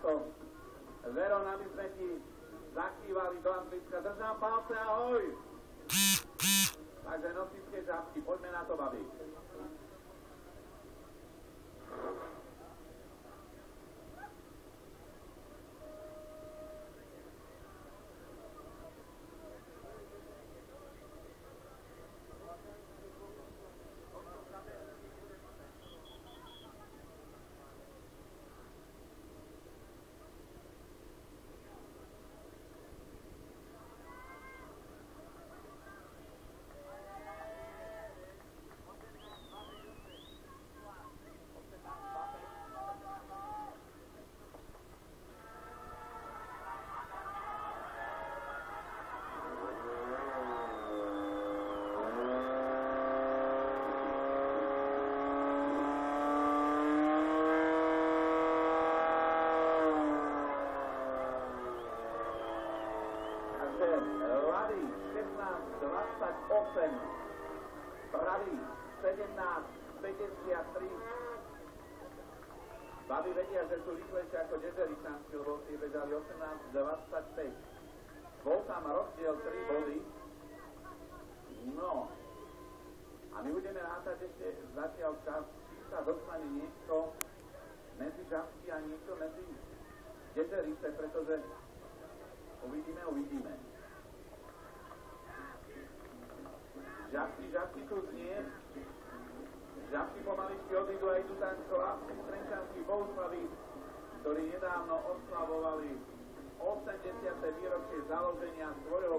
to. Veron, aby sme ti zakývali do Anglicka. Držám palce, ahoj! Takže nosičke žabky, poďme na to, babi. Pravý 16:28, pravý 17:53. Babi vedia, že sú rýchlejšie ako dezeristanci, lebo si bežali 18:25. Bol tam rozdiel 3 body. No. A my budeme rátať ešte zatiaľ čas, či sa dostane niekto medzi žabky a niekto medzi dezerice, pretože uvidíme. Žabky tu znie. Žabky pomaličky odídu a idú tak chlapci z Trenčanských Bohuslaví, ktorí nedávno oslavovali 80. výročie založenia svojho